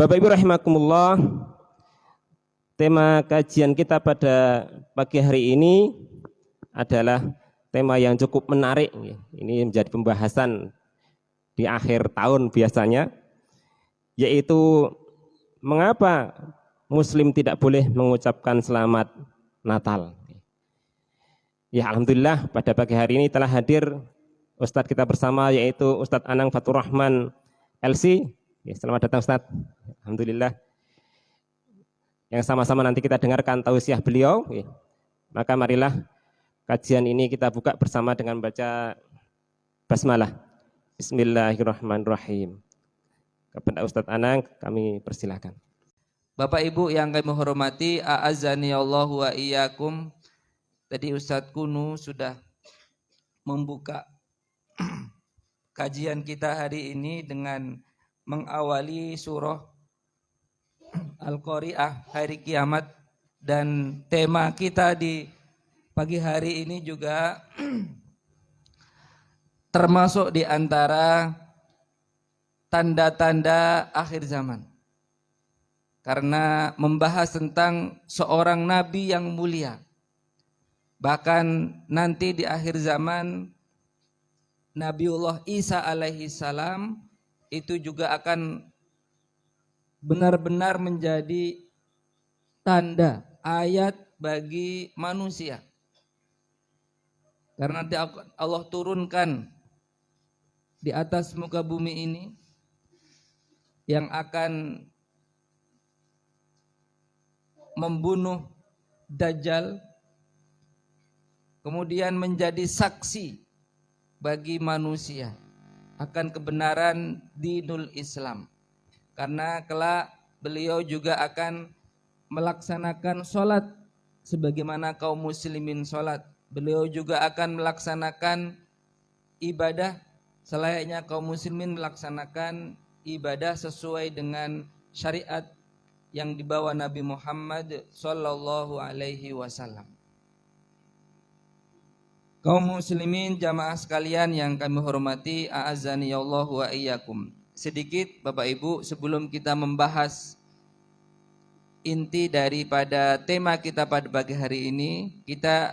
Bapak Ibu rahimakumullah, tema kajian kita pada pagi hari ini adalah tema yang cukup menarik. Ini menjadi pembahasan di akhir tahun biasanya, yaitu mengapa Muslim tidak boleh mengucapkan selamat Natal. Ya, alhamdulillah pada pagi hari ini telah hadir Ustadz kita bersama, yaitu Ustadz Anang Fatur Rahman LC. Ya, selamat datang Ustadz. Alhamdulillah. Yang sama-sama nanti kita dengarkan tausiah beliau. Ya. Maka marilah kajian ini kita buka bersama dengan baca basmalah. Bismillahirrahmanirrahim. Kepada Ustadz Anang kami persilahkan. Bapak Ibu yang kami hormati, a'azzani Allah wa iyyakum. Tadi Ustadz Kunu sudah membuka kajian kita hari ini dengan mengawali surah Al-Qari'ah, hari kiamat, dan tema kita di pagi hari ini juga termasuk di antara tanda-tanda akhir zaman. Karena membahas tentang seorang nabi yang mulia. Bahkan nanti di akhir zaman Nabiullah Isa alaihi salam itu juga akan benar-benar menjadi tanda ayat bagi manusia. Karena nanti Allah turunkan di atas muka bumi ini yang akan membunuh Dajjal, kemudian menjadi saksi bagi manusia akan kebenaran dinul Islam. Karena kelak beliau juga akan melaksanakan sholat sebagaimana kaum muslimin sholat. Beliau juga akan melaksanakan ibadah selayaknya kaum muslimin melaksanakan ibadah sesuai dengan syariat yang dibawa Nabi Muhammad sallallahu alaihi wasallam. Kaum muslimin jamaah sekalian yang kami hormati, a'azzani Allah wa iyyakum. Sedikit Bapak Ibu sebelum kita membahas inti daripada tema kita pada pagi hari ini, kita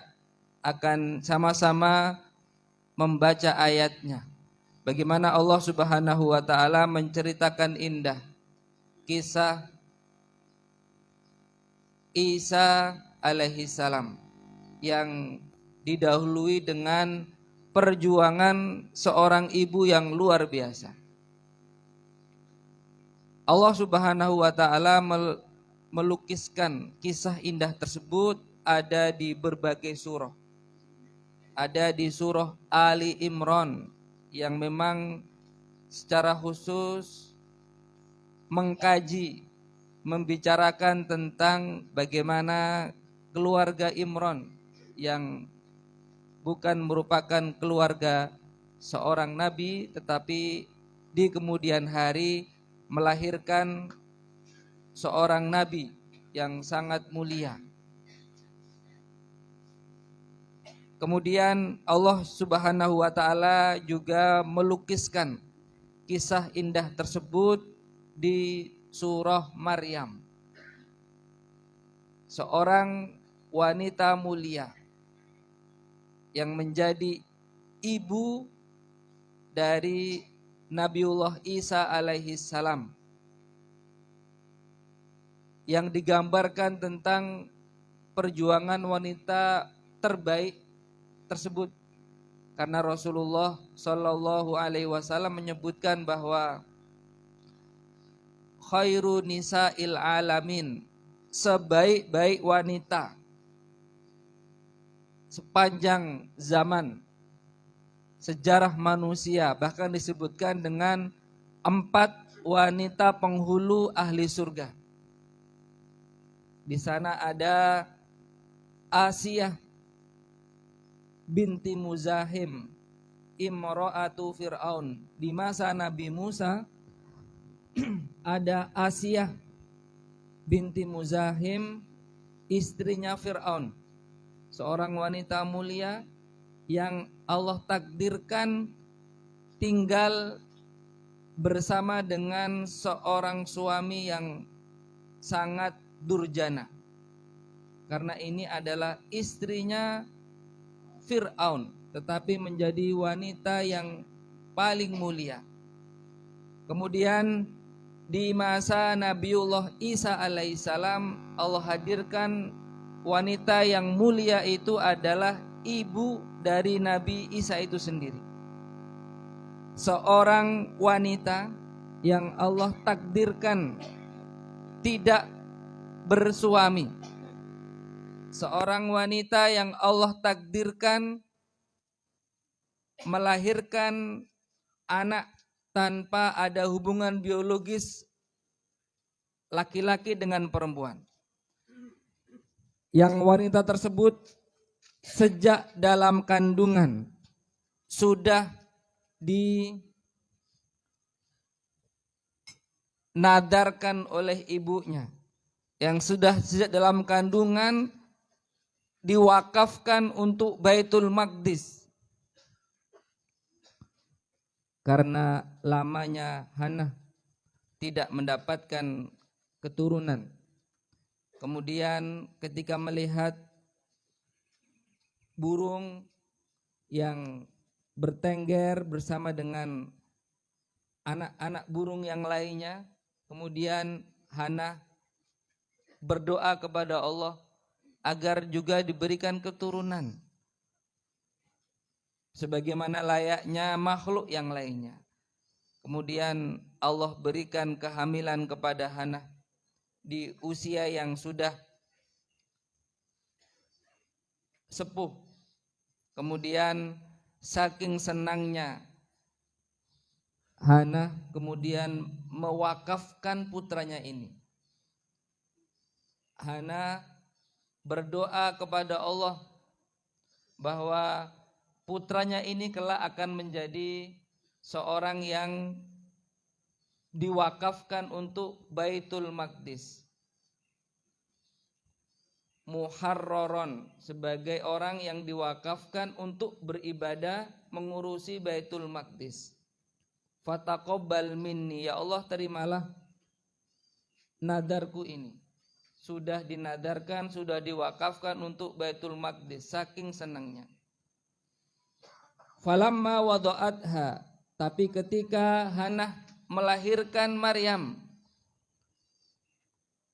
akan sama-sama membaca ayatnya. Bagaimana Allah Subhanahu wa taala menceritakan indah kisah Isa alaihi salam yang didahului dengan perjuangan seorang ibu yang luar biasa. Allah Subhanahu wa taala melukiskan kisah indah tersebut ada di berbagai surah. Ada di surah Ali Imran yang memang secara khusus mengkaji, membicarakan tentang bagaimana keluarga Imran yang bukan merupakan keluarga seorang nabi, tetapi di kemudian hari melahirkan seorang nabi yang sangat mulia. Kemudian Allah Subhanahu wa taala juga melukiskan kisah indah tersebut di surah Maryam. Seorang wanita mulia yang menjadi ibu dari Nabiullah Isa alaihi salam, yang digambarkan tentang perjuangan wanita terbaik tersebut. Karena Rasulullah sallallahu alaihi wasallam menyebutkan bahwa khairu nisa'il alamin, sebaik-baik wanita sepanjang zaman sejarah manusia, bahkan disebutkan dengan 4 wanita penghulu ahli surga. Di sana ada Asiyah binti Muzahim, imra'atu Fir'aun. Di masa Nabi Musa ada Asiyah binti Muzahim, istrinya Fir'aun, seorang wanita mulia yang Allah takdirkan tinggal bersama dengan seorang suami yang sangat durjana. Karena ini adalah istrinya Fir'aun, tetapi menjadi wanita yang paling mulia. Kemudian di masa Nabiullah Isa alaihissalam, Allah hadirkan wanita yang mulia itu adalah ibu dari Nabi Isa itu sendiri. Seorang wanita yang Allah takdirkan tidak bersuami. Seorang wanita yang Allah takdirkan melahirkan anak tanpa ada hubungan biologis laki-laki dengan perempuan. Yang wanita tersebut sejak dalam kandungan sudah dinadarkan oleh ibunya, yang sudah sejak dalam kandungan diwakafkan untuk Baitul Maqdis. Karena lamanya Hannah tidak mendapatkan keturunan. Kemudian ketika melihat burung yang bertengger bersama dengan anak-anak burung yang lainnya, kemudian Hannah berdoa kepada Allah agar juga diberikan keturunan sebagaimana layaknya makhluk yang lainnya. Kemudian Allah berikan kehamilan kepada Hannah di usia yang sudah sepuh. Kemudian saking senangnya Hannah kemudian mewakafkan putranya ini. Hannah berdoa kepada Allah bahwa putranya ini kelak akan menjadi seorang yang diwakafkan untuk Baitul Maqdis. Muharraron, sebagai orang yang diwakafkan untuk beribadah mengurusi Baitul Maqdis. Fataqabbal minni, ya Allah terimalah nadarku ini. Sudah dinadarkan, sudah diwakafkan untuk Baitul Maqdis, saking senangnya. Falamma wada'atha, tapi ketika Hannah melahirkan Maryam,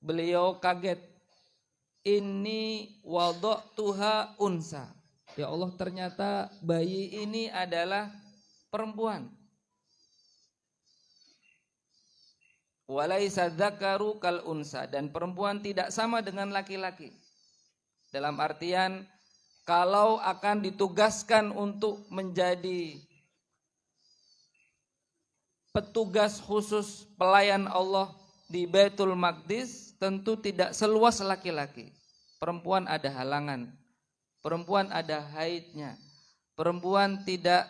beliau kaget. Inni wada'tuha unsa. Ya Allah, ternyata bayi ini adalah perempuan. Walaisa dzakaru kal unsa, dan perempuan tidak sama dengan laki-laki. Dalam artian kalau akan ditugaskan untuk menjadi petugas khusus pelayan Allah di Baitul Maqdis, tentu tidak seluas laki-laki. Perempuan ada halangan, perempuan ada haidnya, perempuan tidak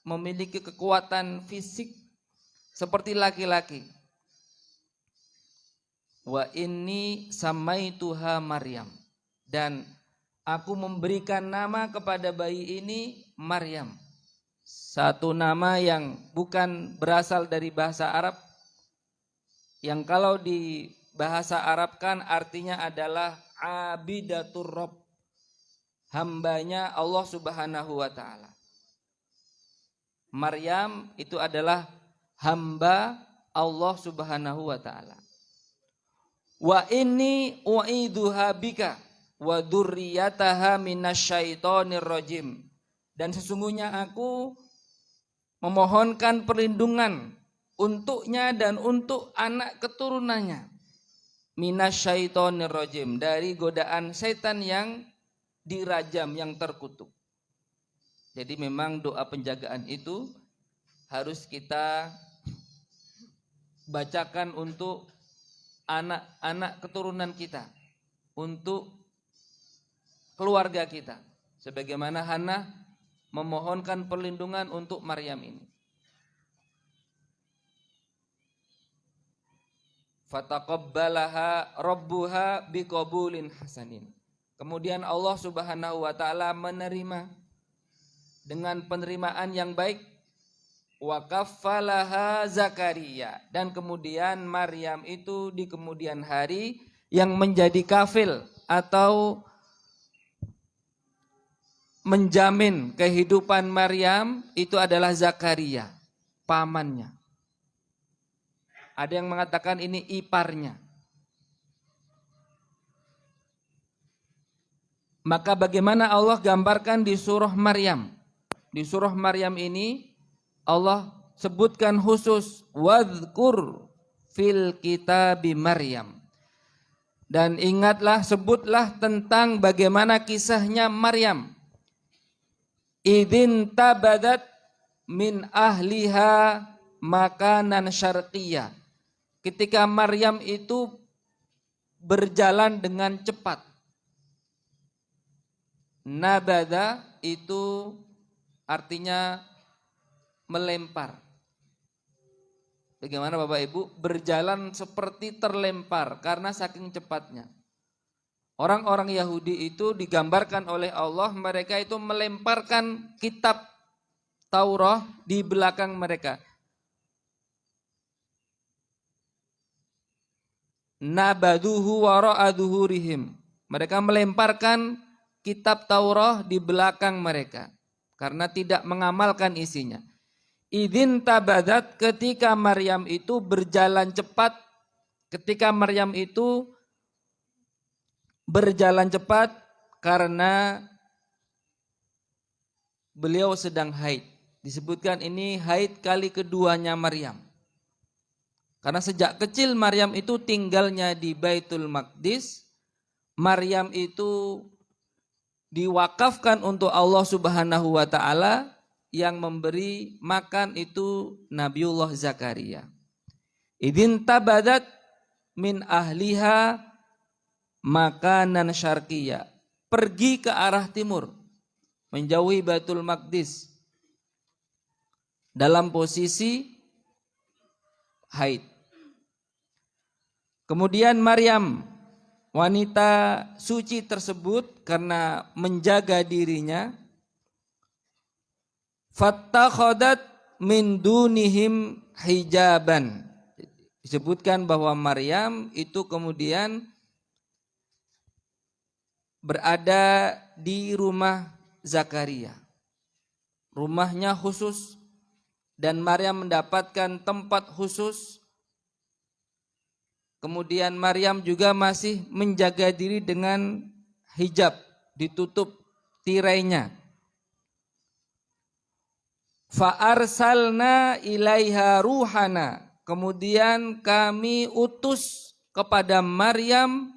memiliki kekuatan fisik seperti laki-laki. Wa inni samaituha Maryam, dan aku memberikan nama kepada bayi ini Maryam. Satu nama yang bukan berasal dari bahasa Arab, yang kalau di bahasa Arab kan artinya adalah abidatur Rabb, hambanya Allah Subhanahu wa taala. Maryam itu adalah hamba Allah Subhanahu wa taala. Wa inni u'iduha bika wa dzurriyyataha minasyaitonir rajim. Dan sesungguhnya aku memohonkan perlindungan untuknya dan untuk anak keturunannya minasyaitonir rajim, dari godaan setan yang dirajam, yang terkutuk. Jadi memang doa penjagaan itu harus kita bacakan untuk anak-anak keturunan kita, untuk keluarga kita, sebagaimana Hannah memohonkan perlindungan untuk Maryam ini. Fataqabbalaha rabbuha biqabulin hasanin. Kemudian Allah Subhanahu wa taala menerima dengan penerimaan yang baik. wa kaffalaha Zakaria, dan kemudian Maryam itu di kemudian hari yang menjadi kafil atau menjamin kehidupan Maryam itu adalah Zakaria, pamannya. Ada yang mengatakan ini iparnya. Maka bagaimana Allah gambarkan di surah Maryam? Di surah Maryam ini Allah sebutkan khusus wadhkur fil kitabi Maryam. Dan ingatlah, sebutlah tentang bagaimana kisahnya Maryam. Idzin tabadat min ahliha makanan syarqiyah. Ketika Maryam itu berjalan dengan cepat. Nabada itu artinya melempar. Bagaimana Bapak Ibu? Berjalan seperti terlempar karena saking cepatnya. Orang-orang Yahudi itu digambarkan oleh Allah, mereka itu melemparkan kitab Taurat di belakang mereka. Nabaduhu wara'a dhuhurihim. Mereka melemparkan kitab Taurat di belakang mereka karena tidak mengamalkan isinya. Idzin tabadat, ketika Maryam itu berjalan cepat, ketika Maryam itu berjalan cepat karena beliau sedang haid. Disebutkan ini haid kali keduanya Maryam. Karena sejak kecil Maryam itu tinggalnya di Baitul Maqdis. Maryam itu diwakafkan untuk Allah Subhanahu wa taala, yang memberi makan itu Nabiullah Zakaria. Idzin tabadat min ahliha makanan syarqiyah. Pergi ke arah timur, menjauhi Baitul Maqdis dalam posisi haid. Kemudian Maryam, wanita suci tersebut, karena menjaga dirinya, fattakhadat min dunihim hijaban. Disebutkan bahwa Maryam itu kemudian berada di rumah Zakaria. Rumahnya khusus dan Maryam mendapatkan tempat khusus. Kemudian Maryam juga masih menjaga diri dengan hijab, ditutup tirainya. Fa'arsalna ilaiha ruhana. Kemudian kami utus kepada Maryam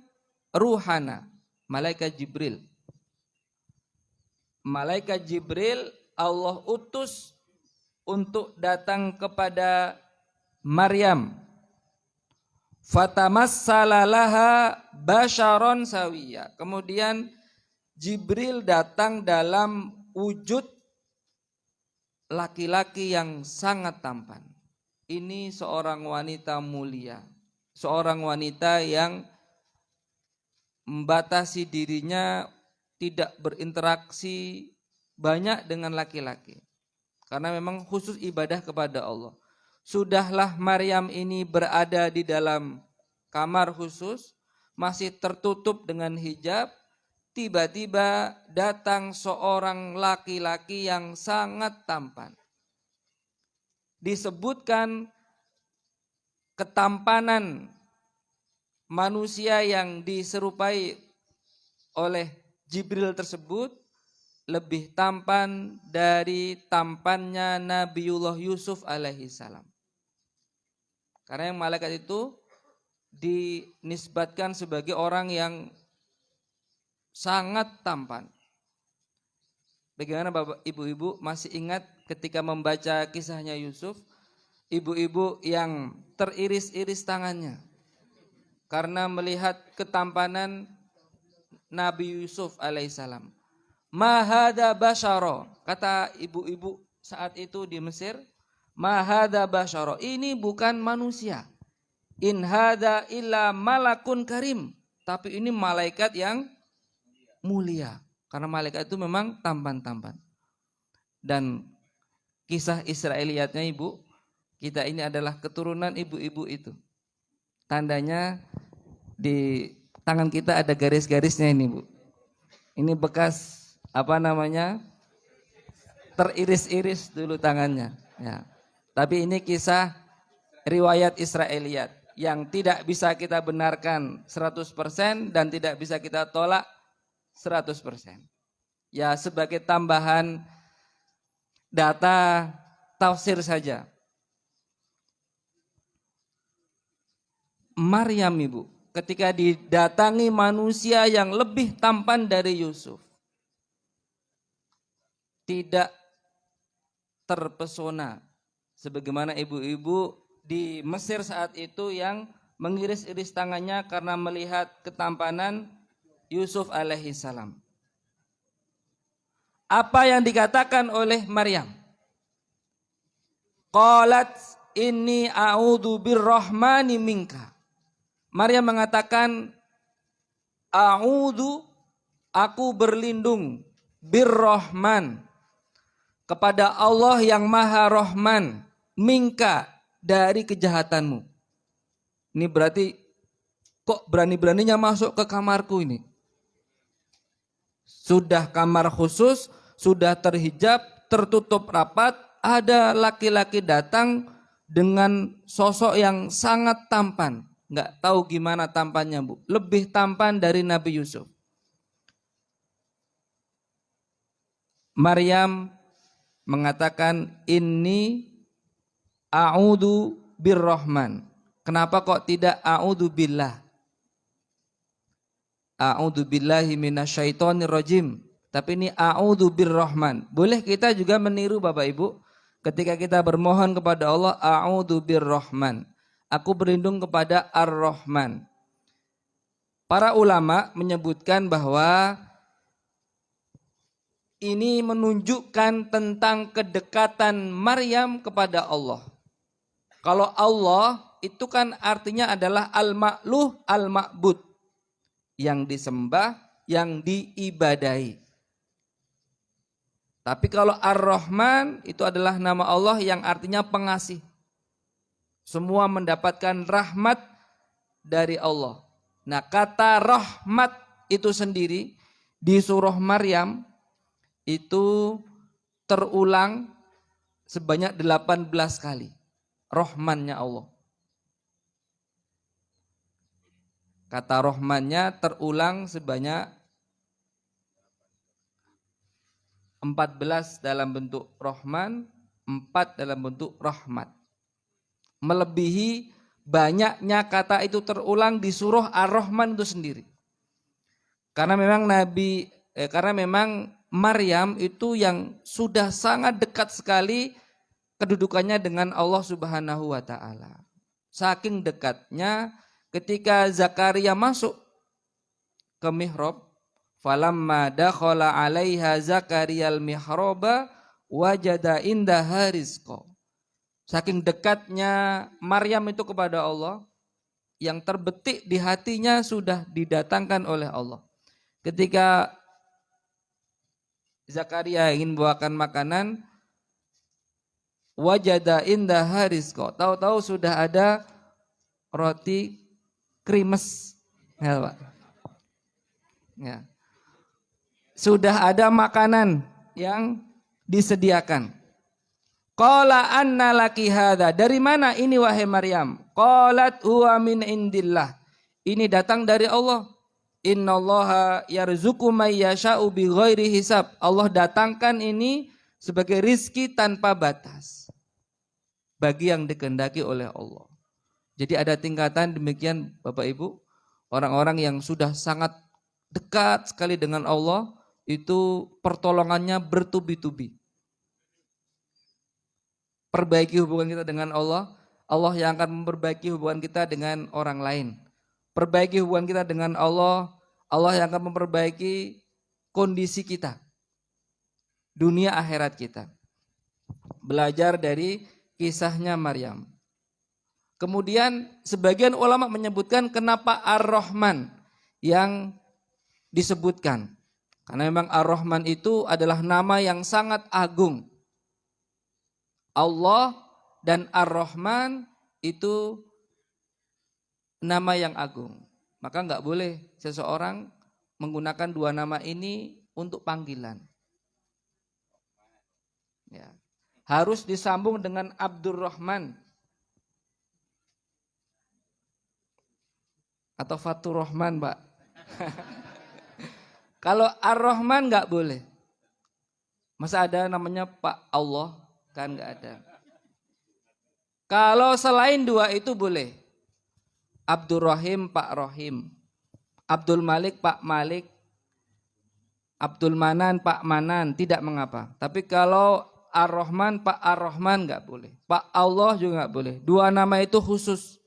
ruhana, malaikat Jibril. Malaikat Jibril Allah utus untuk datang kepada Maryam. Fatamassala laha basharon sawiya. Kemudian Jibril datang dalam wujud laki-laki yang sangat tampan. Ini seorang wanita mulia, seorang wanita yang membatasi dirinya tidak berinteraksi banyak dengan laki-laki, karena memang khusus ibadah kepada Allah. Sudahlah Maryam ini berada di dalam kamar khusus, masih tertutup dengan hijab, tiba-tiba datang seorang laki-laki yang sangat tampan. Disebutkan ketampanan manusia yang diserupai oleh Jibril tersebut lebih tampan dari tampannya Nabiullah Yusuf alaihi salam. Karena yang malaikat itu dinisbatkan sebagai orang yang sangat tampan. Bagaimana Bapak Ibu-ibu masih ingat ketika membaca kisahnya Yusuf, ibu-ibu yang teriris-iris tangannya karena melihat ketampanan Nabi Yusuf alaihissalam. Mahada basyara, kata ibu-ibu saat itu di Mesir, mahada basyara, ini bukan manusia. In hada illa malakun karim, tapi ini malaikat yang mulia. Karena malaikat itu memang tampan-tampan. Dan kisah Israiliyatnya Ibu, kita ini adalah keturunan ibu-ibu itu. Tandanya di tangan kita ada garis-garisnya ini Bu. Ini bekas teriris-iris dulu tangannya. Ya. Tapi ini kisah riwayat Israiliyat yang tidak bisa kita benarkan 100% dan tidak bisa kita tolak 100%. Ya, sebagai tambahan data tafsir saja. Maryam Ibu, ketika didatangi manusia yang lebih tampan dari Yusuf, tidak terpesona sebagaimana ibu-ibu di Mesir saat itu yang mengiris-iris tangannya karena melihat ketampanan Yusuf alaihissalam. Apa yang dikatakan oleh Maryam? Qalat inni a'udzu birrahmani minka. Maryam mengatakan, a'udzu, aku berlindung, birrahman, kepada Allah yang maha rahman, minka, dari kejahatanmu. Ini berarti kok berani-beraninya masuk ke kamarku ini. Sudah kamar khusus, sudah terhijab, tertutup rapat, ada laki-laki datang dengan sosok yang sangat tampan. Nggak tahu gimana tampannya Bu, lebih tampan dari Nabi Yusuf. Maryam mengatakan inni a'udzu birrahman. Kenapa kok tidak a'udzu billah? A'udzu billahi minasyaitonir rajim. Tapi ini a'udzu birrahman. Boleh kita juga meniru Bapak Ibu ketika kita bermohon kepada Allah, a'udzu birrahman. Aku berlindung kepada Ar-Rahman. Para ulama menyebutkan bahwa ini menunjukkan tentang kedekatan Maryam kepada Allah. Kalau Allah itu kan artinya adalah al-ma'luh al-ma'bud. Yang disembah, yang diibadahi. Tapi kalau Ar-Rahman itu adalah nama Allah yang artinya pengasih. Semua mendapatkan rahmat dari Allah. Nah, kata rahmat itu sendiri di surah Maryam itu terulang sebanyak 18 kali. Rahmannya Allah. Kata rahmannya terulang sebanyak 14 dalam bentuk rahman, 4 dalam bentuk rahmat. Melebihi banyaknya kata itu terulang di surah Ar-Rahman itu sendiri. Karena memang Maryam itu yang sudah sangat dekat sekali kedudukannya dengan Allah Subhanahu wa taala. Saking dekatnya ketika Zakaria masuk ke mihrab, falamma dakhala 'alaiha Zakariyal mihraba wajada indaha rizqa. Saking dekatnya Maryam itu kepada Allah, yang terbetik di hatinya sudah didatangkan oleh Allah. Ketika Zakaria ingin bawakan makanan, wajada indaha rizqa. Tahu-tahu sudah ada roti krimes. Ya, Pak. Ya. Sudah ada makanan yang disediakan. Qala anna laki hadza. Dari mana ini wahai Maryam? Qalat huwa min indillah. Ini datang dari Allah. Innallaha yarzuqu may yasha'u bighairi hisab. Allah datangkan ini sebagai rizki tanpa batas bagi yang dikehendaki oleh Allah. Jadi ada tingkatan demikian Bapak Ibu. Orang-orang yang sudah sangat dekat sekali dengan Allah itu pertolongannya bertubi-tubi. Perbaiki hubungan kita dengan Allah, Allah yang akan memperbaiki hubungan kita dengan orang lain. Perbaiki hubungan kita dengan Allah, Allah yang akan memperbaiki kondisi kita, dunia akhirat kita. Belajar dari kisahnya Maryam. Kemudian sebagian ulama menyebutkan kenapa Ar-Rahman yang disebutkan. Karena memang Ar-Rahman itu adalah nama yang sangat agung. Allah dan Ar-Rahman itu nama yang agung. Maka enggak boleh seseorang menggunakan dua nama ini untuk panggilan. Ya. Harus disambung dengan Abdurrahman atau Fatur Rahman, Pak. Kalau Ar-Rahman enggak boleh. Masa ada namanya Pak Allah? Kan enggak ada. Kalau selain dua itu boleh. Abdurrahim, Pak Rohim. Abdul Malik, Pak Malik. Abdul Manan, Pak Manan. Tidak mengapa. Tapi kalau Ar-Rahman, Pak Ar-Rahman enggak boleh. Pak Allah juga enggak boleh. Dua nama itu khusus.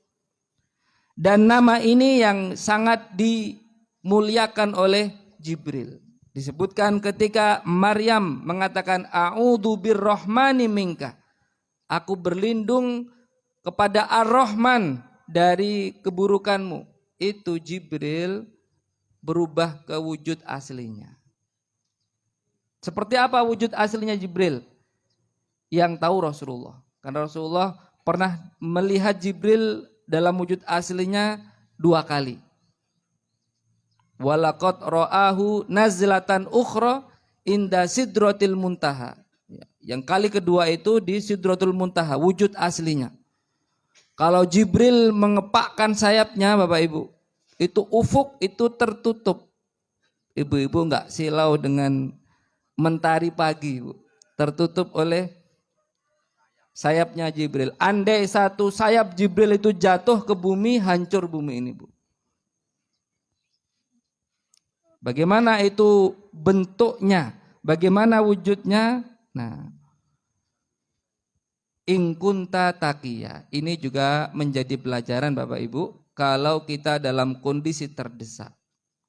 Dan nama ini yang sangat dimuliakan oleh Jibril. Disebutkan ketika Maryam mengatakan a'udzu birrahmani minka. Aku berlindung kepada Ar-Rahman dari keburukanmu. Itu Jibril berubah ke wujud aslinya. Seperti apa wujud aslinya Jibril? Yang tahu Rasulullah. Karena Rasulullah pernah melihat Jibril dalam wujud aslinya 2 kali. Walaqad ra'ahu nazlatan ukhra inda sidratil muntaha. Yang kali kedua itu di Sidratul Muntaha, wujud aslinya. Kalau Jibril mengepakkan sayapnya Bapak Ibu, itu ufuk itu tertutup. Ibu-ibu enggak silau dengan mentari pagi, Bu. Tertutup oleh sayapnya Jibril. Andai satu sayap Jibril itu jatuh ke bumi, hancur bumi ini, Bu. Bagaimana itu bentuknya? Bagaimana wujudnya? Nah, in kunta taqiyya. Ini juga menjadi pelajaran Bapak Ibu. Kalau kita dalam kondisi terdesak,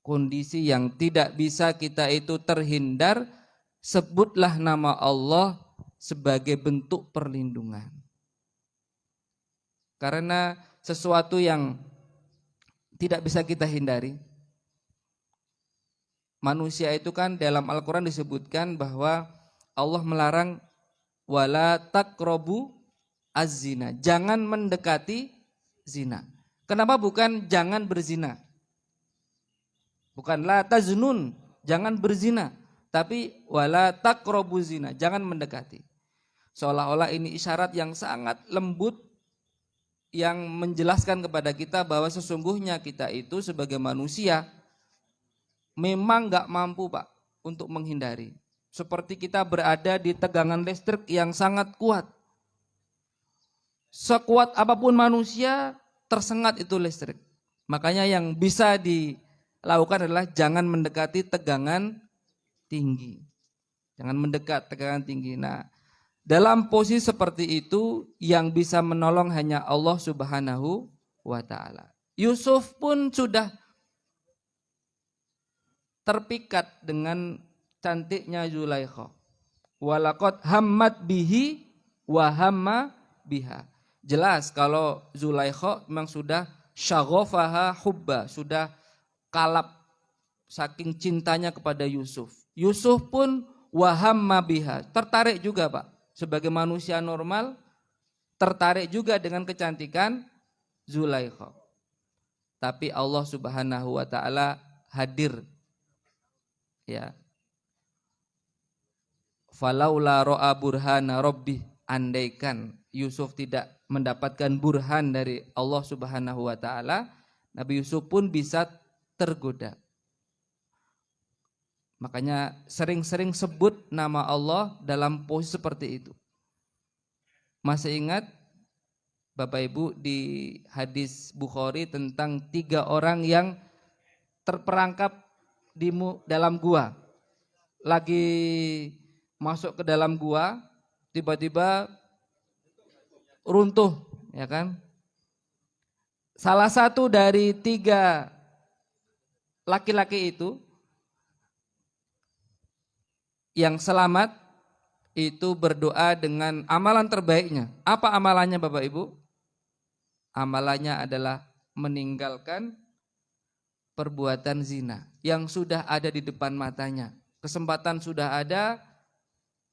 kondisi yang tidak bisa kita itu terhindar, sebutlah nama Allah sebagai bentuk perlindungan. Karena sesuatu yang tidak bisa kita hindari. Manusia itu kan dalam Al-Quran disebutkan bahwa Allah melarang wala taqrabu az-zina. Jangan mendekati zina. Kenapa bukan jangan berzina? Bukan la taznun, jangan berzina. Tapi wala taqrabu zina, jangan mendekati. Seolah-olah ini isyarat yang sangat lembut yang menjelaskan kepada kita bahwa sesungguhnya kita itu sebagai manusia memang gak mampu Pak untuk menghindari. Seperti kita berada di tegangan listrik yang sangat kuat. Sekuat apapun manusia tersengat itu listrik. Makanya yang bisa dilakukan adalah jangan mendekati tegangan tinggi. Jangan mendekat tegangan tinggi. Nah, dalam posisi seperti itu yang bisa menolong hanya Allah Subhanahu wa ta'ala. Yusuf pun sudah terpikat dengan cantiknya Zulaikha. Walaqad hammat bihi wa hamma biha. Jelas kalau Zulaikha memang sudah syaghafaha hubba, sudah kalap saking cintanya kepada Yusuf. Yusuf pun wa hamma biha, tertarik juga Pak. Sebagai manusia normal tertarik juga dengan kecantikan Zulaikha. Tapi Allah Subhanahu wa taala hadir. Ya. Falaula ra'a burhana rabbih, andaikan Yusuf tidak mendapatkan burhan dari Allah Subhanahu wa taala, Nabi Yusuf pun bisa tergoda. Makanya sering-sering sebut nama Allah dalam posisi seperti itu. Masih ingat Bapak Ibu di hadis Bukhari tentang 3 orang yang terperangkap di dalam gua, lagi masuk ke dalam gua, tiba-tiba runtuh, ya kan? Salah satu dari 3 laki-laki itu yang selamat itu berdoa dengan amalan terbaiknya. Apa amalannya Bapak Ibu? Amalannya adalah meninggalkan perbuatan zina yang sudah ada di depan matanya. Kesempatan sudah ada,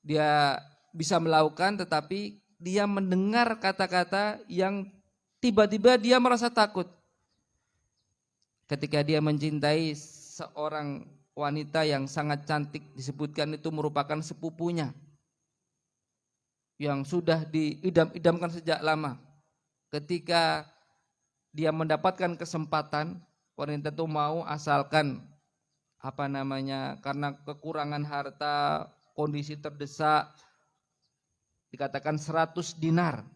dia bisa melakukan tetapi dia mendengar kata-kata yang tiba-tiba dia merasa takut. Ketika dia mencintai seorang wanita yang sangat cantik, disebutkan itu merupakan sepupunya yang sudah diidam-idamkan sejak lama. Ketika dia mendapatkan kesempatan, wanita itu mau, asalkan karena kekurangan harta, kondisi terdesak, dikatakan 100 dinar.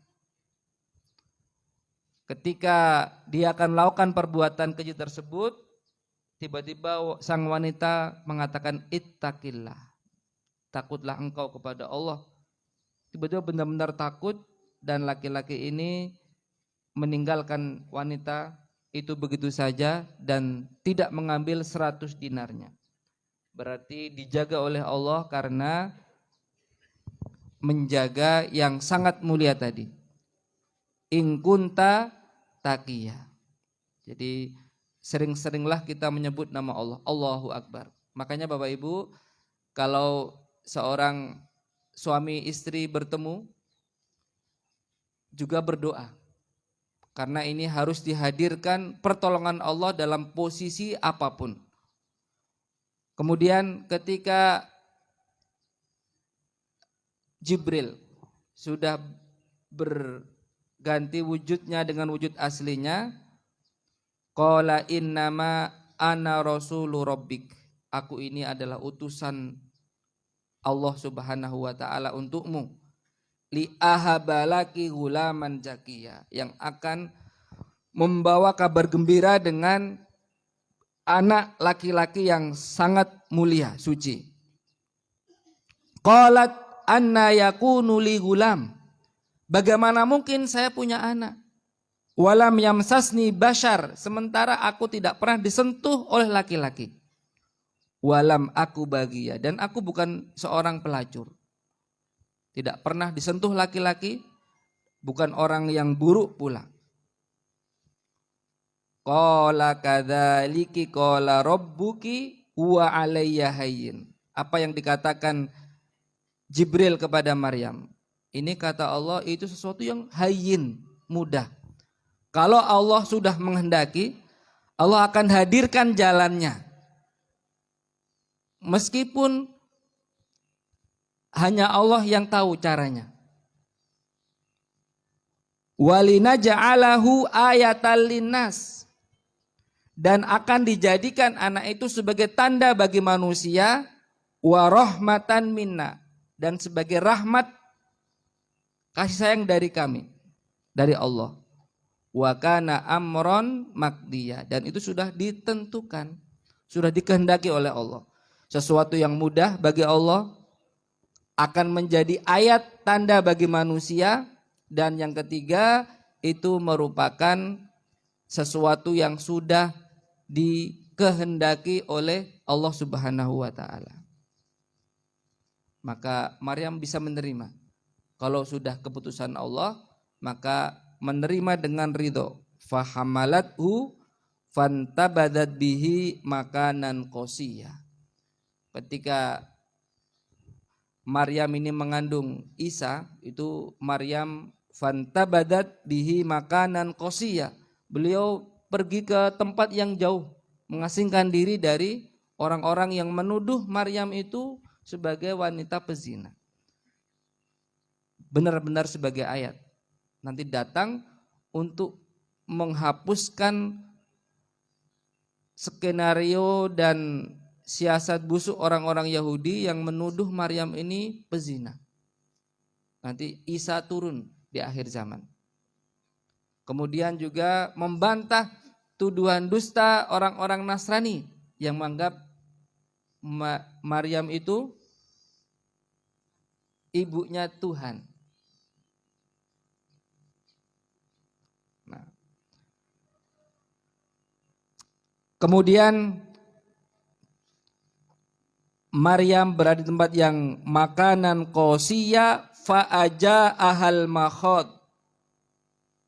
Ketika dia akan melakukan perbuatan keji tersebut, tiba-tiba sang wanita mengatakan ittaqillah, takutlah engkau kepada Allah. Tiba-tiba benar-benar takut, dan laki-laki ini meninggalkan wanita itu begitu saja dan tidak mengambil 100 dinarnya. Berarti dijaga oleh Allah karena menjaga yang sangat mulia tadi. In kunta taqiyya. Jadi sering-seringlah kita menyebut nama Allah, Allahu Akbar. Makanya Bapak Ibu, kalau seorang suami istri bertemu, juga berdoa. Karena ini harus dihadirkan pertolongan Allah dalam posisi apapun. Kemudian ketika Jibril sudah berganti wujudnya dengan wujud aslinya, qala innama ana rasulu rabbik. Aku ini adalah utusan Allah Subhanahu wa taala untukmu. Li ahabalaki gulaman zakiyah, yang akan membawa kabar gembira dengan anak laki-laki yang sangat mulia, suci. Qalat anna yakunu li gulam. Bagaimana mungkin saya punya anak? Walam yamsasni bashar, sementara aku tidak pernah disentuh oleh laki-laki. Walam aku bagia, dan aku bukan seorang pelacur. Tidak pernah disentuh laki-laki, bukan orang yang buruk pula. Qala kadzaliki qala rabbuki wa alayya hayyin. Apa yang dikatakan Jibril kepada Maryam, ini kata Allah itu sesuatu yang hayyin, mudah. Kalau Allah sudah menghendaki, Allah akan hadirkan jalannya. Meskipun hanya Allah yang tahu caranya. Walina ja'alahu ayatal linnas, dan akan dijadikan anak itu sebagai tanda bagi manusia, wa rahmatan minna, dan sebagai rahmat kasih sayang dari kami, dari Allah. Wa kana amron maqdiya, dan itu sudah ditentukan, sudah dikehendaki oleh Allah. Sesuatu yang mudah bagi Allah akan menjadi ayat tanda bagi manusia, dan yang ketiga itu merupakan sesuatu yang sudah dikehendaki oleh Allah Subhanahu wa taala. Maka Maryam bisa menerima. Kalau sudah keputusan Allah, maka menerima dengan ridho. Fahamalathu fantabadat bihi makanan qosiyah. Ketika Maryam ini mengandung Isa, itu Maryam fantabadat bihi makanan qosiyah. Beliau pergi ke tempat yang jauh, mengasingkan diri dari orang-orang yang menuduh Maryam itu sebagai wanita pezina. Benar-benar sebagai ayat. Nanti datang untuk menghapuskan skenario dan siasat busuk orang-orang Yahudi yang menuduh Maryam ini pezina. Nanti Isa turun di akhir zaman. Kemudian juga membantah tuduhan dusta orang-orang Nasrani yang menganggap Maryam itu ibunya Tuhan. Nah. Kemudian Maryam berada di tempat yang makanan qosiyah fa'aja ahal makhod,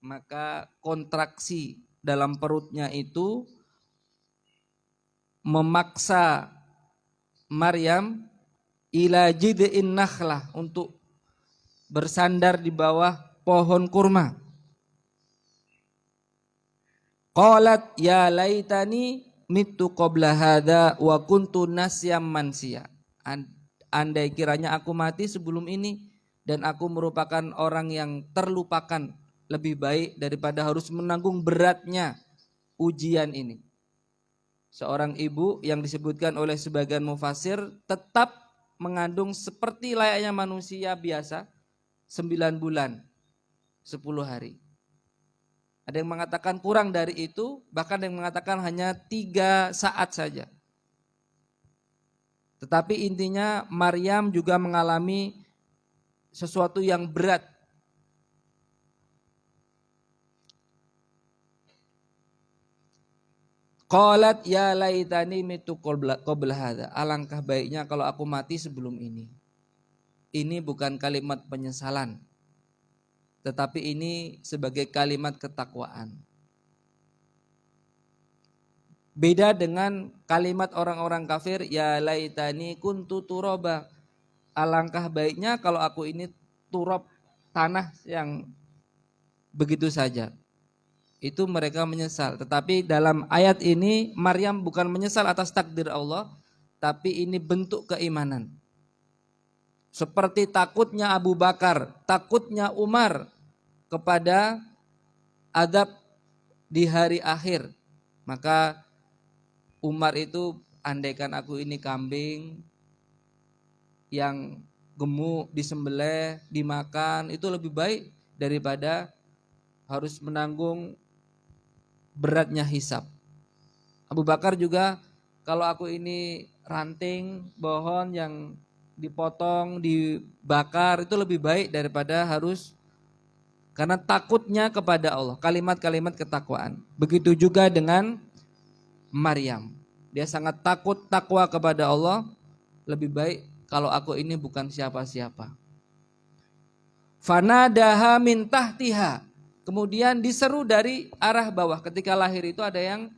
maka kontraksi dalam perutnya itu memaksa Maryam ila jid'in nakhlah, untuk bersandar di bawah pohon kurma. Qalat ya laitani mittu qabla hadza wa kuntu nasyam mansiya. Andai kiranya aku mati sebelum ini dan aku merupakan orang yang terlupakan, lebih baik daripada harus menanggung beratnya ujian ini. Seorang ibu yang disebutkan oleh sebagian mufasir tetap mengandung seperti layaknya manusia biasa 9 bulan 10 hari. Ada yang mengatakan kurang dari itu, bahkan yang mengatakan hanya 3 saat saja. Tetapi intinya Maryam juga mengalami sesuatu yang berat. Qalat ya laitani mitu qabla hadza. Alangkah baiknya kalau aku mati sebelum ini. Ini bukan kalimat penyesalan, tetapi ini sebagai kalimat ketakwaan. Beda dengan kalimat orang-orang kafir, ya laitani kuntu turaba. Alangkah baiknya kalau aku ini turab, tanah yang begitu saja. Itu mereka menyesal. Tetapi dalam ayat ini Maryam bukan menyesal atas takdir Allah, tapi ini bentuk keimanan. Seperti takutnya Abu Bakar, takutnya Umar kepada adab di hari akhir. Maka Umar itu, andaikan aku ini kambing yang gemuk disembelih, dimakan, itu lebih baik daripada harus menanggung beratnya hisab. Abu Bakar juga, kalau aku ini ranting pohon yang dipotong, dibakar, itu lebih baik daripada harus, karena takutnya kepada Allah. Kalimat-kalimat ketakwaan. Begitu juga dengan Maryam. Dia sangat takwa kepada Allah. Lebih baik kalau aku ini bukan siapa-siapa. Fanadaha min tahtiha. Kemudian diseru dari arah bawah. Ketika lahir itu ada yang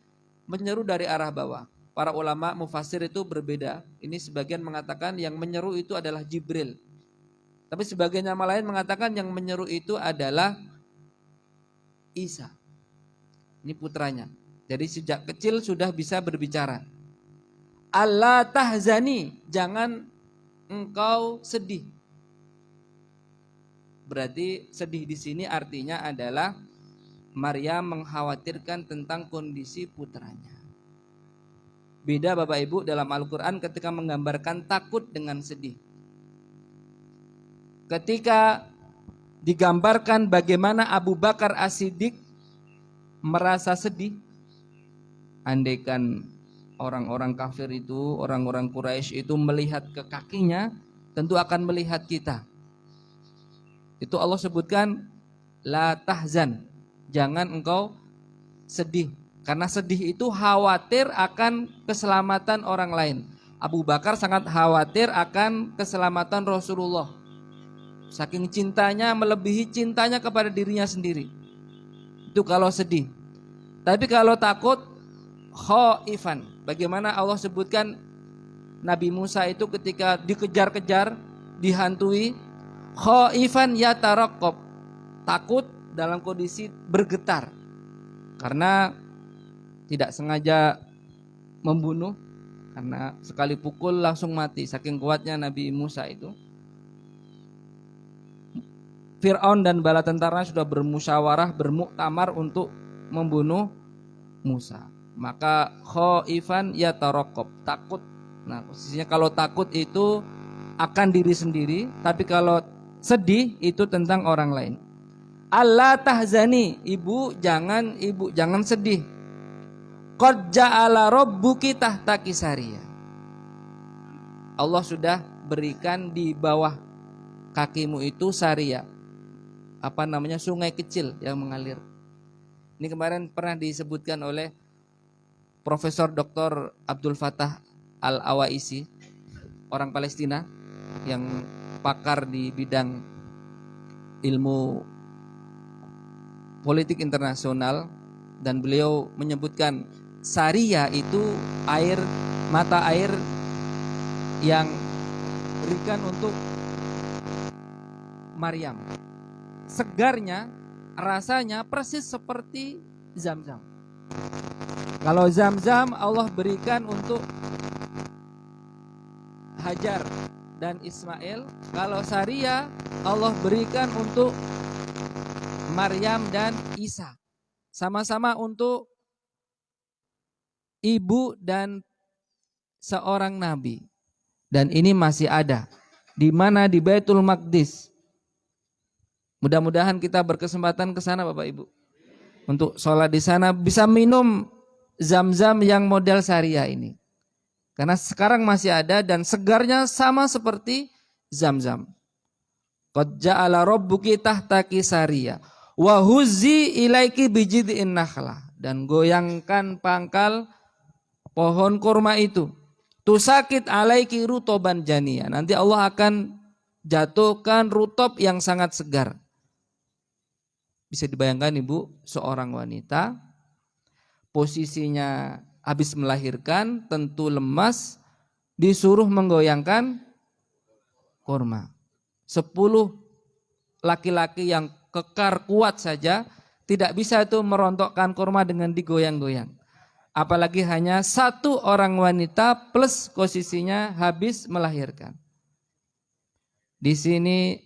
menyeru dari arah bawah. Para ulama mufasir itu berbeda. Ini sebagian mengatakan yang menyeru itu adalah Jibril. Tapi sebagian nama lain mengatakan yang menyeru itu adalah Isa. Ini putranya. Jadi sejak kecil sudah bisa berbicara. Allah tahzani, jangan engkau sedih. Berarti sedih di sini artinya adalah Maryam mengkhawatirkan tentang kondisi putranya. Beda Bapak Ibu dalam Al-Quran ketika menggambarkan takut dengan sedih. Ketika digambarkan bagaimana Abu Bakar As-Siddiq merasa sedih, andaikan orang-orang kafir itu, orang-orang Quraisy itu melihat ke kakinya, tentu akan melihat kita. Itu Allah sebutkan la tahzan, jangan engkau sedih, karena sedih itu khawatir akan keselamatan orang lain. Abu Bakar sangat khawatir akan keselamatan Rasulullah, saking cintanya melebihi cintanya kepada dirinya sendiri. Itu kalau sedih. Tapi kalau takut, khaifan, bagaimana Allah sebutkan Nabi Musa itu ketika dikejar-kejar, dihantui, khaifan yataraqqab, takut dalam kondisi bergetar karena tidak sengaja membunuh, karena sekali pukul langsung mati, saking kuatnya Nabi Musa itu. Fir'aun dan bala tentaranya sudah bermusyawarah, bermuktamar untuk membunuh Musa. Maka khaifan yataraqqab, takut. Nah, posisinya kalau takut itu akan diri sendiri, tapi kalau sedih itu tentang orang lain. Allah tahzani, ibu jangan sedih. Qad ja'ala rabbuki tahtaki sariya. Allah sudah berikan di bawah kakimu itu sariya. Sungai kecil yang mengalir. Ini kemarin pernah disebutkan oleh Profesor Dr. Abdul Fattah Al-Awaisi, orang Palestina yang pakar di bidang ilmu politik internasional, dan beliau menyebutkan Sariya itu mata air yang berikan untuk Maryam. Segarnya, rasanya persis seperti Zam-Zam. Kalau Zam-Zam Allah berikan untuk Hajar dan Ismail, kalau Saria Allah berikan untuk Maryam dan Isa. Sama-sama untuk ibu dan seorang nabi. Dan ini masih ada. Di mana? Di Baitul Maqdis. Mudah-mudahan kita berkesempatan ke sana Bapak Ibu. Untuk sholat di sana, bisa minum Zam-Zam yang model Saria ini. Karena sekarang masih ada dan segarnya sama seperti Zam-Zam. Qad ja'ala rabbuki tahtaki Saria wa huzzi ilaiki bijid'in nakhlah, dan goyangkan pangkal pohon kurma itu. Tusakit alaiki rutoban jania. Nanti Allah akan jatuhkan rutob yang sangat segar. Bisa dibayangkan Ibu, seorang wanita posisinya habis melahirkan, tentu lemas, disuruh menggoyangkan kurma. 10 laki-laki yang kekar kuat saja tidak bisa itu merontokkan kurma dengan digoyang-goyang. Apalagi hanya satu orang wanita plus posisinya habis melahirkan. Di sini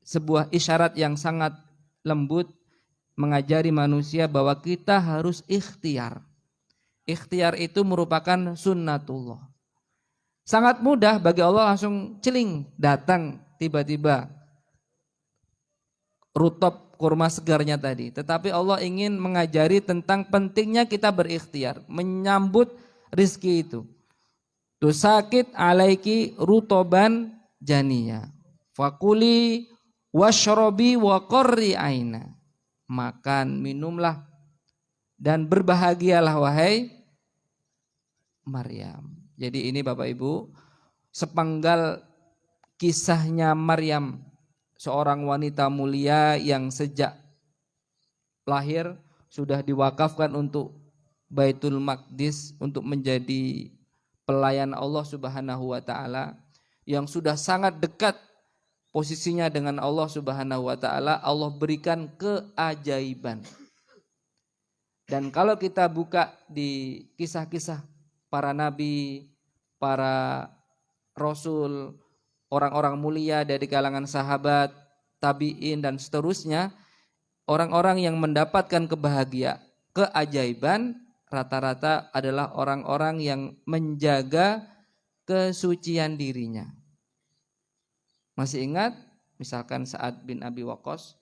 sebuah isyarat yang sangat lembut mengajari manusia bahwa kita harus ikhtiar. Ikhtiar itu merupakan sunnatullah. Sangat mudah bagi Allah, langsung celing datang tiba-tiba rutob kurma segarnya tadi. Tetapi Allah ingin mengajari tentang pentingnya kita berikhtiar, menyambut rizki itu. Tusakit alaiki rutoban janiya. Fakuli washrobi wa qurri aina. Makan, minumlah, dan berbahagialah wahai Maryam. Jadi ini Bapak Ibu, sepenggal kisahnya Maryam, seorang wanita mulia yang sejak lahir sudah diwakafkan untuk Baitul Maqdis, untuk menjadi pelayan Allah Subhanahu wa taala, yang sudah sangat dekat posisinya dengan Allah Subhanahu wa taala. Allah berikan keajaiban. Dan kalau kita buka di kisah-kisah para nabi, para rasul, orang-orang mulia dari kalangan sahabat, tabi'in dan seterusnya, orang-orang yang mendapatkan keajaiban rata-rata adalah orang-orang yang menjaga kesucian dirinya. Masih ingat misalkan Sa'ad bin Abi Waqqas,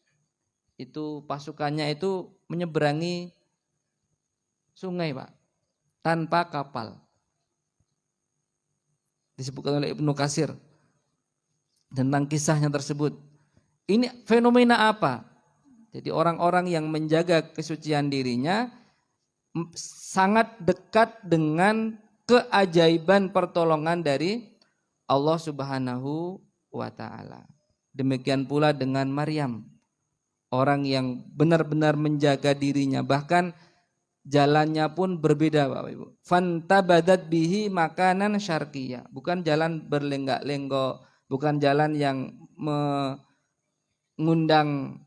itu pasukannya itu menyeberangi sungai Pak, tanpa kapal. Disebutkan oleh Ibnu Katsir tentang kisahnya tersebut. Ini fenomena apa? Jadi orang-orang yang menjaga kesucian dirinya sangat dekat dengan keajaiban pertolongan dari Allah Subhanahu wa taala. Demikian pula dengan Maryam, orang yang benar-benar menjaga dirinya, bahkan jalannya pun berbeda Bapak Ibu. Fantabadat bihi makanan syarqiyah, bukan jalan berlenggak-lenggok, bukan jalan yang mengundang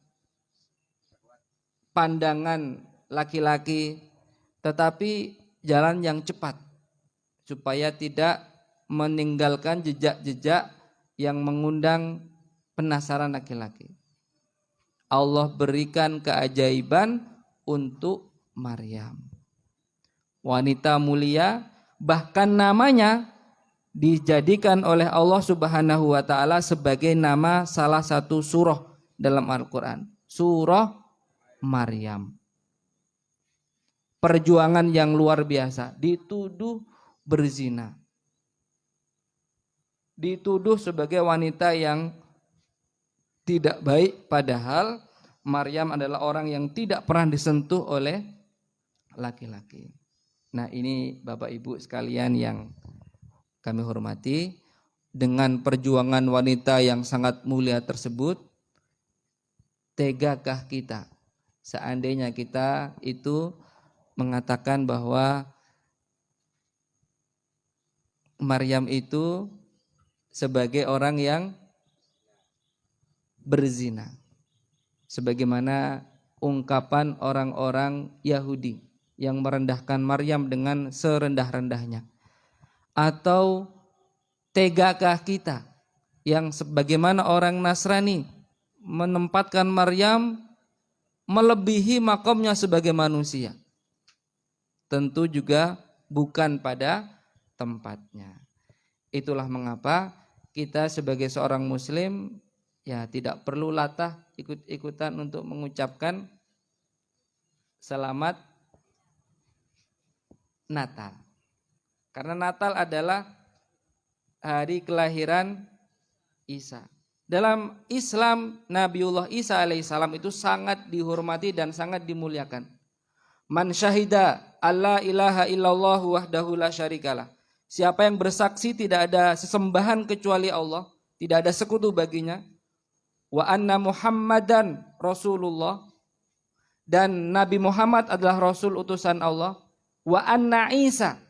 pandangan laki-laki, tetapi jalan yang cepat supaya tidak meninggalkan jejak-jejak yang mengundang penasaran laki-laki. Allah berikan keajaiban untuk Maryam, wanita mulia, bahkan namanya dijadikan oleh Allah Subhanahu wa taala sebagai nama salah satu surah dalam Al-Qur'an, surah Maryam. Perjuangan yang luar biasa, dituduh berzina, dituduh sebagai wanita yang tidak baik, padahal Maryam adalah orang yang tidak pernah disentuh oleh laki-laki. Nah, ini Bapak Ibu sekalian yang kami hormati, dengan perjuangan wanita yang sangat mulia tersebut, tegakah kita seandainya kita itu mengatakan bahwa Maryam itu sebagai orang yang berzina. Sebagaimana ungkapan orang-orang Yahudi yang merendahkan Maryam dengan serendah-rendahnya. Atau tegakah kita yang sebagaimana orang Nasrani menempatkan Maryam melebihi makamnya sebagai manusia? Tentu juga bukan pada tempatnya. Itulah mengapa kita sebagai seorang muslim ya tidak perlu latah ikut-ikutan untuk mengucapkan selamat Natal. Karena Natal adalah hari kelahiran Isa. Dalam Islam, Nabiullah Isa alaihissalam itu sangat dihormati dan sangat dimuliakan. Man syahida alla ilaha illallah wahdahu la syarikalah. Siapa yang bersaksi tidak ada sesembahan kecuali Allah, tidak ada sekutu baginya. Wa anna Muhammadan Rasulullah, dan Nabi Muhammad adalah Rasul utusan Allah. Wa anna Isa,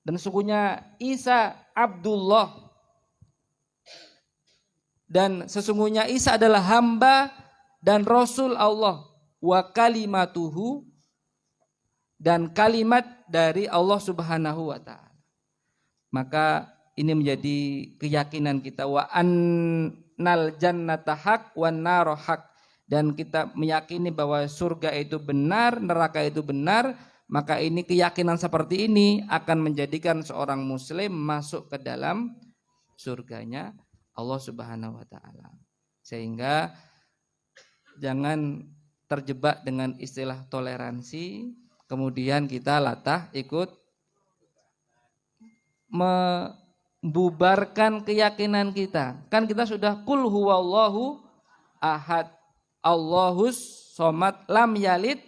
dan sesungguhnya Isa Abdullah, dan sesungguhnya Isa adalah hamba dan Rasul Allah. Wa kalimatuhu, dan kalimat dari Allah Subhanahu wa ta'ala. Maka ini menjadi keyakinan kita, wa annal jannata haq wan nar haq, dan kita meyakini bahwa surga itu benar, neraka itu benar. Maka ini keyakinan seperti ini akan menjadikan seorang muslim masuk ke dalam surganya Allah Subhanahu wa ta'ala. Sehingga jangan terjebak dengan istilah toleransi, kemudian kita latah ikut membubarkan keyakinan kita. Kan kita sudah qul huwallahu ahad, Allahus somad, lam yalid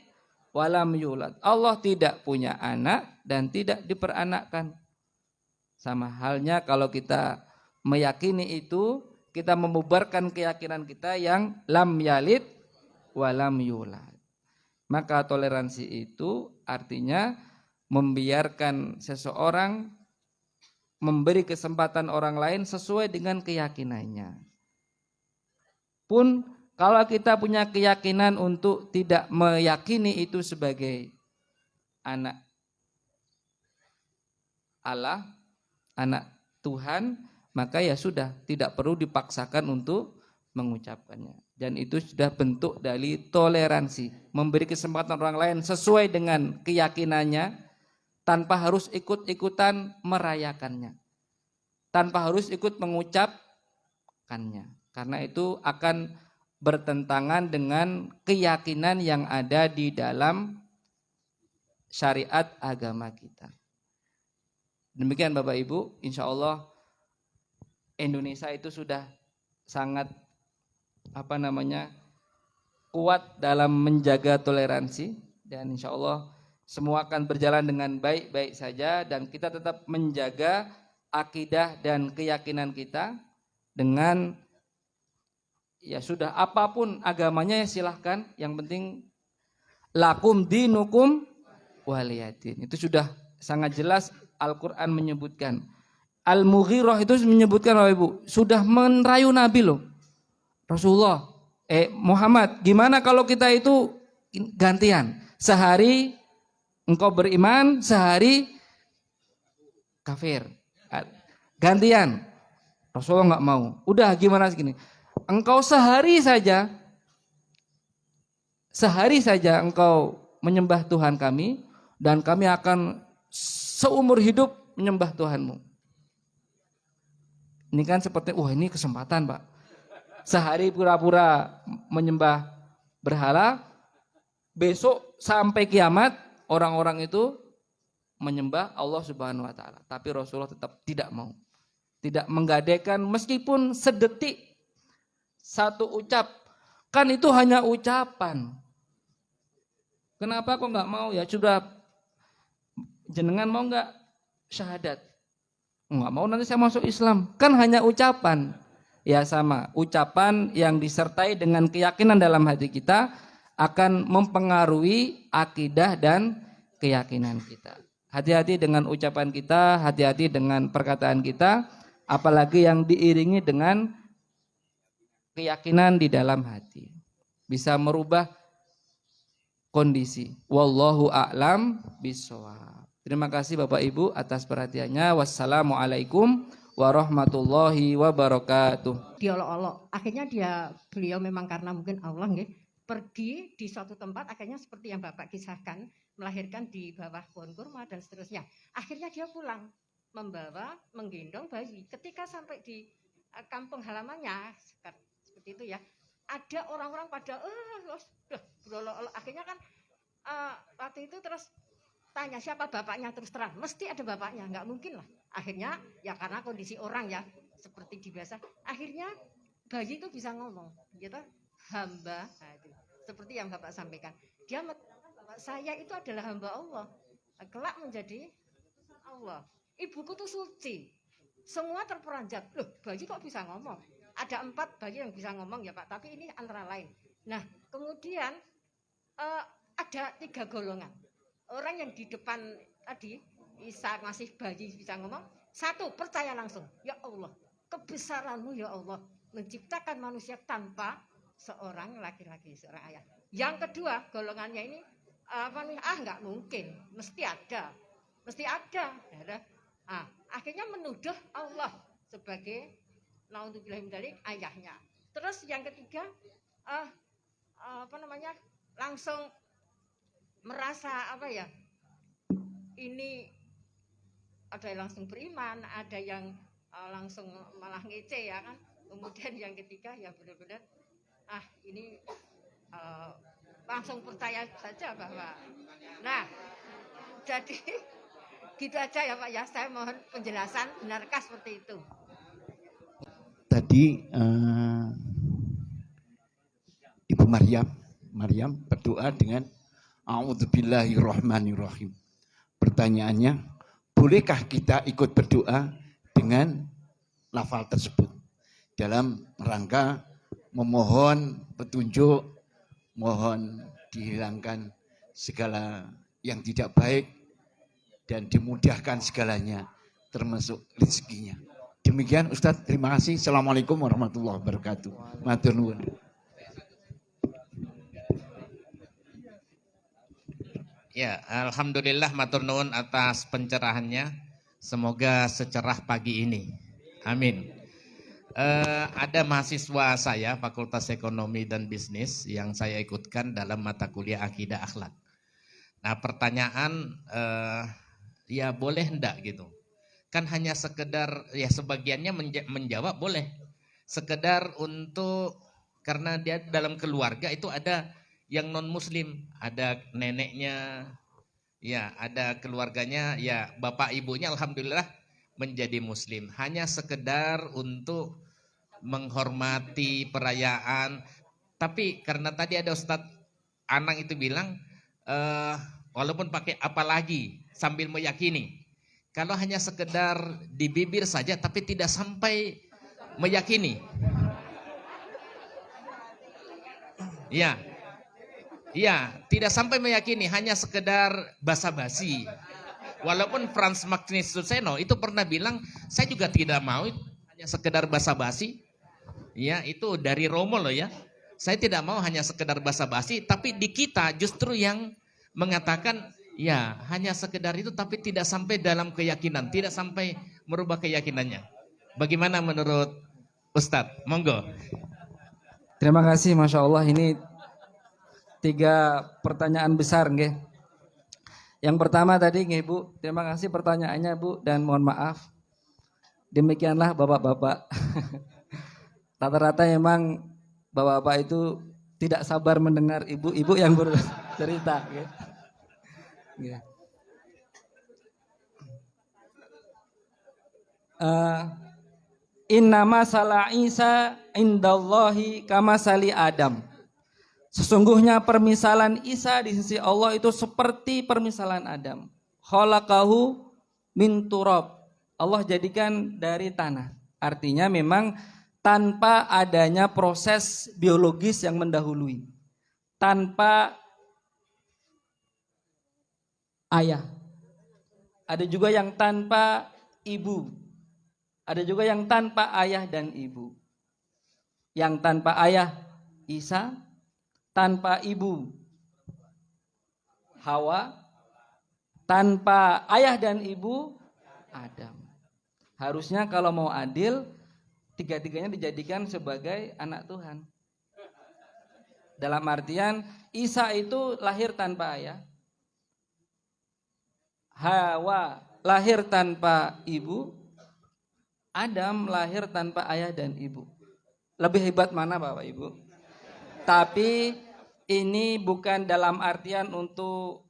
walam yulad. Allah tidak punya anak dan tidak diperanakkan. Sama halnya kalau kita meyakini itu, kita membubarkan keyakinan kita yang lam yalid walam yulad. Maka toleransi itu artinya membiarkan seseorang memberi kesempatan orang lain sesuai dengan keyakinannya. Pun kalau kita punya keyakinan untuk tidak meyakini itu sebagai anak Allah, anak Tuhan, maka ya sudah, tidak perlu dipaksakan untuk mengucapkannya. Dan itu sudah bentuk dari toleransi, memberi kesempatan orang lain sesuai dengan keyakinannya, tanpa harus ikut-ikutan merayakannya, tanpa harus ikut mengucapkannya, karena itu akan bertentangan dengan keyakinan yang ada di dalam syariat agama kita. Demikian Bapak Ibu, insya Allah Indonesia itu sudah sangat kuat dalam menjaga toleransi, dan insya Allah semua akan berjalan dengan baik-baik saja, dan kita tetap menjaga akidah dan keyakinan kita dengan ya sudah apapun agamanya ya silahkan, yang penting lakum dinukum waliyadin. Itu sudah sangat jelas Al-Quran menyebutkan. Al-Mughirah itu menyebutkan Bapak Ibu, sudah merayu Nabi loh. Rasulullah, Muhammad, gimana kalau kita itu gantian? Sehari engkau beriman, sehari kafir. Gantian. Rasulullah nggak mau. Udah gimana segini? Engkau sehari saja engkau menyembah Tuhan kami, dan kami akan seumur hidup menyembah Tuhanmu. Ini kan seperti, wah ini kesempatan Pak. Sehari pura-pura menyembah berhala, besok sampai kiamat orang-orang itu menyembah Allah Subhanahu wa ta'ala. Tapi Rasulullah tetap tidak mau. Tidak menggadaikan meskipun sedetik, satu ucap. Kan itu hanya ucapan. Kenapa kok nggak mau? Ya sudah, jenengan mau nggak syahadat? Nggak mau, nanti saya masuk Islam. Kan hanya ucapan. Ya sama, ucapan yang disertai dengan keyakinan dalam hati kita akan mempengaruhi akidah dan keyakinan kita. Hati-hati dengan ucapan kita, hati-hati dengan perkataan kita, apalagi yang diiringi dengan keyakinan di dalam hati. Bisa merubah kondisi. Wallahu a'lam bishawab. Terima kasih Bapak Ibu atas perhatiannya. Wassalamualaikum warahmatullahi wabarakatuh. Diolok-olok. Akhirnya beliau memang karena mungkin Allah nggih, pergi di suatu tempat, akhirnya seperti yang Bapak kisahkan, melahirkan di bawah pohon kurma dan seterusnya. Akhirnya dia pulang menggendong bayi. Ketika sampai di kampung halamannya seperti itu ya, ada orang-orang pada berolok-olok. Akhirnya kan waktu itu terus tanya siapa bapaknya, terus terang mesti ada bapaknya, nggak mungkin lah. Akhirnya ya karena kondisi orang ya seperti biasa, akhirnya bayi itu bisa ngomong gitu, hamba. Nah, itu seperti yang Bapak sampaikan, dia mengatakan bahwa saya itu adalah hamba Allah, kelak menjadi Allah. Ibuku tuh suci, semua terperanjat. Loh, bayi kok bisa ngomong? Ada 4 bayi yang bisa ngomong ya Pak, tapi ini antara lain. Nah, kemudian ada 3 golongan. Orang yang di depan tadi, Isa masih bayi bisa ngomong. 1, percaya langsung. Ya Allah, kebesaranmu ya Allah, menciptakan manusia tanpa seorang laki-laki, seorang ayah. Yang kedua, golongannya ini, nggak mungkin, mesti ada. Akhirnya menuduh Allah sebagai naudzubillah min dzalik ayahnya. Terus yang ketiga langsung merasa ini ada yang langsung beriman, ada yang langsung malah ngece ya kan. Kemudian yang ketiga ya benar-benar ini langsung percaya saja bahwa jadi gitu aja ya Pak ya, saya mohon penjelasan, benarkah seperti itu? Tadi Ibu Maryam berdoa dengan A'udzubillahirrahmanirrahim. Pertanyaannya, bolehkah kita ikut berdoa dengan lafal tersebut dalam rangka memohon petunjuk, mohon dihilangkan segala yang tidak baik dan dimudahkan segalanya termasuk rezekinya. Demikian Ustadz, terima kasih. Assalamualaikum warahmatullahi wabarakatuh. Matur nuwun. Ya, alhamdulillah matur nuwun atas pencerahannya. Semoga secerah pagi ini. Amin. Ada mahasiswa saya Fakultas Ekonomi dan Bisnis yang saya ikutkan dalam mata kuliah Akidah Akhlak. Nah, pertanyaan ya boleh enggak gitu. Kan hanya sekedar ya sebagiannya menjawab boleh. Sekedar untuk karena dia dalam keluarga itu ada yang non muslim, ada neneknya, ya ada keluarganya, ya bapak ibunya alhamdulillah menjadi muslim. Hanya sekedar untuk menghormati perayaan. Tapi karena tadi ada Ustadz Anang itu bilang walaupun pakai apalagi sambil meyakini. Kalau hanya sekedar di bibir saja tapi tidak sampai meyakini. Iya, tidak sampai meyakini, hanya sekedar basa-basi. Walaupun Franz Magnus Suseno itu pernah bilang, saya juga tidak mau hanya sekedar basa-basi. Ya, itu dari Romo loh ya. Saya tidak mau hanya sekedar basa-basi, tapi di kita justru yang mengatakan, ya hanya sekedar itu tapi tidak sampai dalam keyakinan, tidak sampai merubah keyakinannya. Bagaimana menurut Ustadz? Monggo. Terima kasih, Masya Allah, ini 3 pertanyaan besar nggih. Yang pertama tadi nggih Bu, terima kasih pertanyaannya Bu, dan mohon maaf. Demikianlah Bapak-bapak. Rata-rata memang Bapak-bapak itu tidak sabar mendengar ibu-ibu yang bercerita nggih. Nggih. Innama sala Isa indallahi kama sali Adam. Sesungguhnya permisalan Isa di sisi Allah itu seperti permisalan Adam. Khalaqahu min turab. Allah jadikan dari tanah. Artinya memang tanpa adanya proses biologis yang mendahului. Tanpa ayah. Ada juga yang tanpa ibu. Ada juga yang tanpa ayah dan ibu. Yang tanpa ayah Isa, tanpa ibu Hawa, tanpa ayah dan ibu Adam. Harusnya kalau mau adil, tiga-tiganya dijadikan sebagai anak Tuhan. Dalam artian Isa itu lahir tanpa ayah, Hawa lahir tanpa ibu, Adam lahir tanpa ayah dan ibu. Lebih hebat mana Bapak Ibu? Tapi ini bukan dalam artian untuk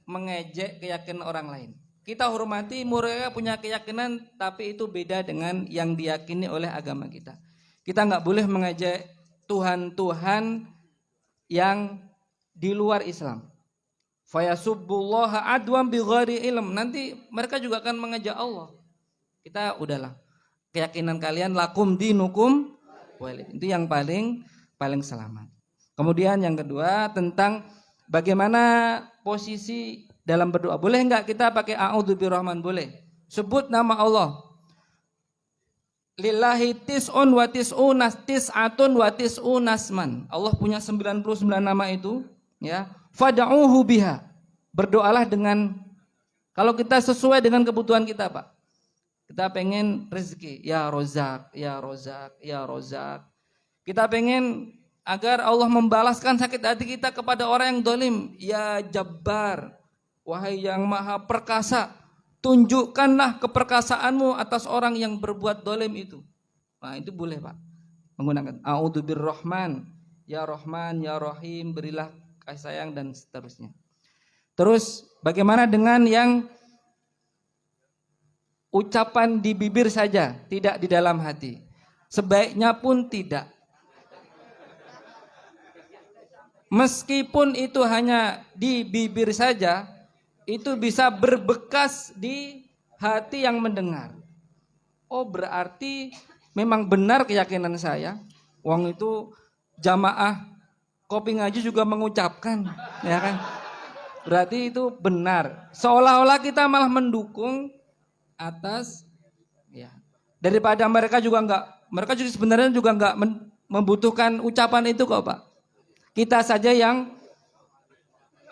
mengejek keyakinan orang lain. Kita hormati mereka punya keyakinan, tapi itu beda dengan yang diyakini oleh agama kita. Kita nggak boleh mengejek Tuhan-Tuhan yang di luar Islam. Fayasubbullaha adwam bighairi ilm. Nanti mereka juga akan mengejek Allah. Kita udahlah. Keyakinan kalian lakum dinukum walid. Itu yang paling selamat. Kemudian yang kedua tentang bagaimana posisi dalam berdoa. Boleh enggak kita pakai a'udzu birrahman? Boleh. Sebut nama Allah. Lillahi tis'un wa tis'una tis'atun wa tis'unasman. Allah punya 99 nama itu, ya. Fad'uhu biha. Berdoalah dengan, kalau kita sesuai dengan kebutuhan kita, Pak. Kita pengen rezeki, ya Rozak, ya Rozak, ya Rozak. Kita pengen agar Allah membalaskan sakit hati kita kepada orang yang dolim, ya Jabbar, wahai yang maha perkasa, tunjukkanlah keperkasaanmu atas orang yang berbuat dolim itu. Nah itu boleh Pak, menggunakan a'udzu birrahman, ya Rahman, ya Rahim, berilah kasih sayang dan seterusnya. Terus bagaimana dengan yang ucapan di bibir saja, tidak di dalam hati? Sebaiknya pun tidak. Meskipun itu hanya di bibir saja, itu bisa berbekas di hati yang mendengar. Oh berarti memang benar keyakinan saya. Wong itu jamaah kopi ngaji juga mengucapkan, ya kan? Berarti itu benar. Seolah-olah kita malah mendukung atas, ya. Daripada mereka juga sebenarnya juga enggak membutuhkan ucapan itu kok Pak. Kita saja yang,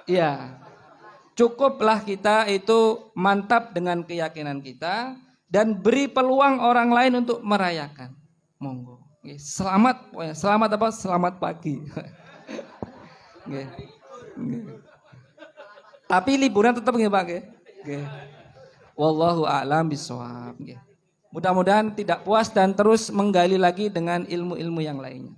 ya, cukuplah kita itu mantap dengan keyakinan kita dan beri peluang orang lain untuk merayakan. Monggo. Selamat apa? Selamat pagi. Tapi liburan tetap nggih Pak nggih. Wallahu a'lam bishawab. Mudah-mudahan tidak puas dan terus menggali lagi dengan ilmu-ilmu yang lainnya.